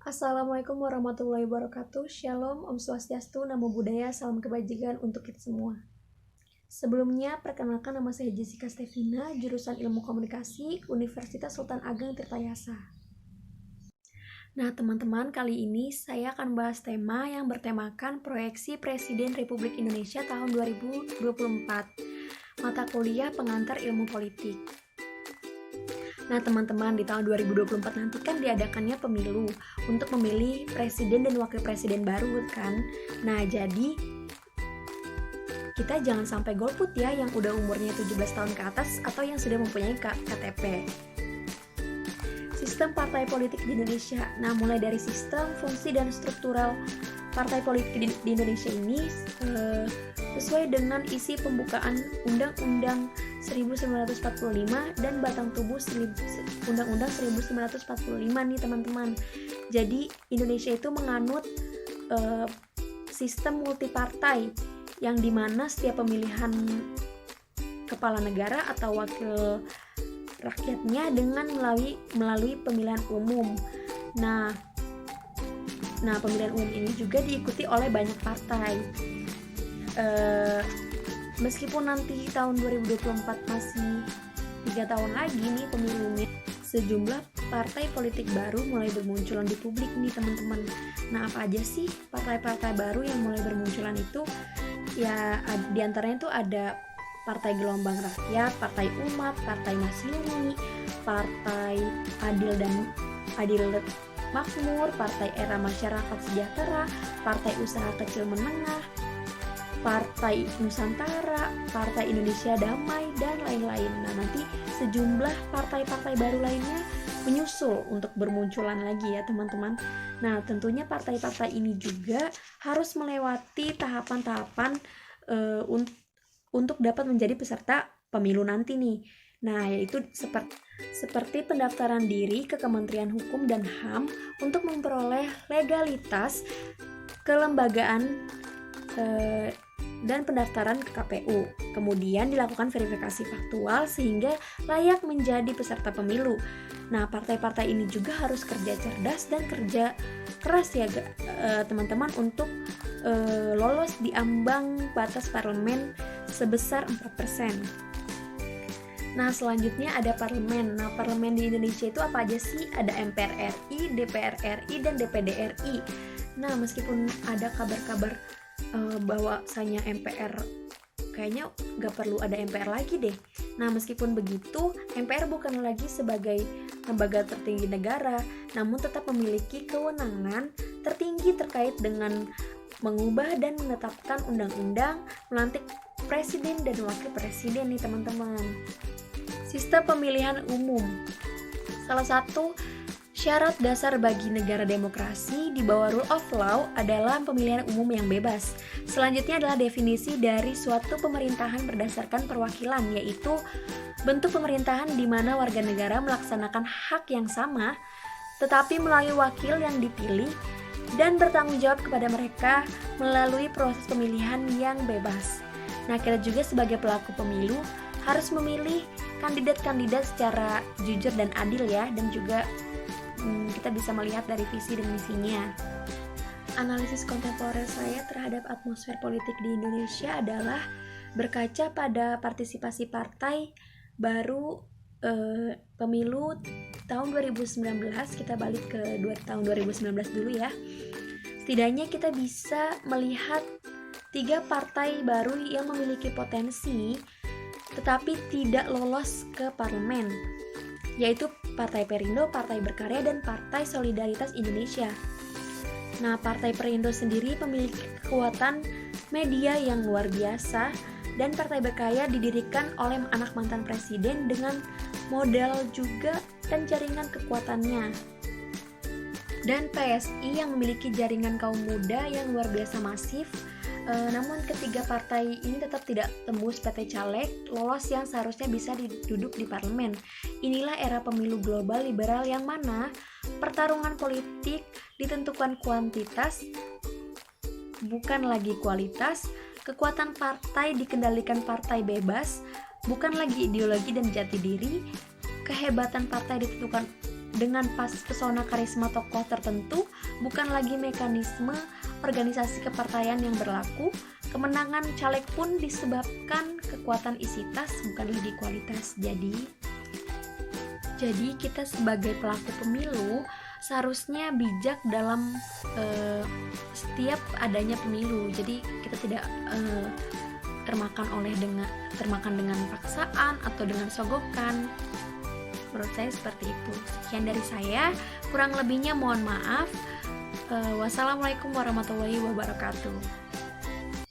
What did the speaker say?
Assalamualaikum warahmatullahi wabarakatuh. Shalom, Om Swastiastu, Namo Buddhaya, salam kebajikan untuk kita semua. Sebelumnya, perkenalkan nama saya Jessica Stevina, jurusan Ilmu Komunikasi, Universitas Sultan Ageng Tirtayasa. Nah, teman-teman, kali ini saya akan bahas tema yang bertemakan proyeksi Presiden Republik Indonesia tahun 2024, mata kuliah pengantar ilmu politik. Nah, teman-teman, di tahun 2024 nanti kan diadakannya pemilu untuk memilih presiden dan wakil presiden baru kan. Nah, jadi kita jangan sampai golput ya yang udah umurnya 17 tahun ke atas atau yang sudah mempunyai KTP. Sistem partai politik di Indonesia. Nah, mulai dari sistem, fungsi, dan struktural partai politik di Indonesia ini sesuai dengan isi pembukaan Undang-Undang 1945 dan batang tubuh Undang-Undang 1945 nih teman-teman. Jadi Indonesia itu menganut sistem multipartai yang dimana setiap pemilihan kepala negara atau wakil rakyatnya dengan melalui pemilihan umum. Nah, pemilihan umum ini juga diikuti oleh banyak partai. Meskipun nanti tahun 2024 masih 3 tahun lagi nih pemilunya, sejumlah partai politik baru mulai bermunculan di publik nih teman-teman. Nah, apa aja sih partai-partai baru yang mulai bermunculan itu? Ya, diantaranya itu ada Partai Gelombang Rakyat, Partai Umat, Partai Masyumi, Partai Adil Makmur, Partai Era Masyarakat Sejahtera, Partai Usaha Kecil Menengah, Partai Nusantara, Partai Indonesia Damai, dan lain-lain. Nah, nanti sejumlah partai-partai baru lainnya menyusul untuk bermunculan lagi ya teman-teman. Nah, tentunya partai-partai ini juga harus melewati tahapan-tahapan untuk dapat menjadi peserta pemilu nanti nih. Nah, yaitu seperti pendaftaran diri ke Kementerian Hukum dan HAM untuk memperoleh legalitas kelembagaan dan pendaftaran ke KPU. Kemudian dilakukan verifikasi faktual sehingga layak menjadi peserta pemilu. Nah, partai-partai ini juga harus kerja cerdas dan kerja keras ya teman-teman untuk lolos di ambang batas parlemen sebesar 4%. Nah, selanjutnya ada parlemen. Nah, parlemen di Indonesia itu apa aja sih? Ada MPR RI, DPR RI, dan DPD RI. Nah, meskipun ada kabar-kabar bahwasanya MPR kayaknya gak perlu ada MPR lagi deh. Nah, meskipun begitu, MPR bukan lagi sebagai lembaga tertinggi negara, namun tetap memiliki kewenangan tertinggi terkait dengan mengubah dan menetapkan undang-undang, melantik presiden dan wakil presiden nih teman-teman. Sistem pemilihan umum. Salah satu syarat dasar bagi negara demokrasi di bawah rule of law adalah pemilihan umum yang bebas. Selanjutnya adalah definisi dari suatu pemerintahan berdasarkan perwakilan, yaitu bentuk pemerintahan di mana warga negara melaksanakan hak yang sama, tetapi melalui wakil yang dipilih dan bertanggung jawab kepada mereka melalui proses pemilihan yang bebas. Nah, kita juga sebagai pelaku pemilu harus memilih kandidat-kandidat secara jujur dan adil ya, dan juga kita bisa melihat dari visi dan misinya. Analisis kontemporer saya terhadap atmosfer politik di Indonesia adalah berkaca pada partisipasi partai baru pemilu tahun 2019. Kita balik ke tahun 2019 dulu ya. Setidaknya kita bisa melihat 3 partai baru yang memiliki potensi tetapi tidak lolos ke parlemen, yaitu Partai Perindo, Partai Berkarya, dan Partai Solidaritas Indonesia. Nah, Partai Perindo sendiri memiliki kekuatan media yang luar biasa, dan Partai Berkarya didirikan oleh anak mantan presiden dengan modal juga dan jaringan kekuatannya. Dan PSI yang memiliki jaringan kaum muda yang luar biasa masif. Namun ketiga partai ini tetap tidak tembus PT Caleg lolos yang seharusnya bisa duduk di parlemen. Inilah era pemilu global liberal yang mana pertarungan politik ditentukan kuantitas bukan lagi kualitas, kekuatan partai dikendalikan partai bebas, bukan lagi ideologi dan jati diri, kehebatan partai ditentukan dengan pas pesona karisma tokoh tertentu, bukan lagi mekanisme organisasi kepartaian yang berlaku. Kemenangan caleg pun disebabkan kekuatan isi tas, bukan lagi kualitas. Jadi kita sebagai pelaku pemilu seharusnya bijak dalam setiap adanya pemilu. Jadi kita tidak termakan dengan paksaan atau dengan sogokan. Menurut saya seperti itu. Sekian dari saya, kurang lebihnya mohon maaf. Wassalamualaikum warahmatullahi wabarakatuh.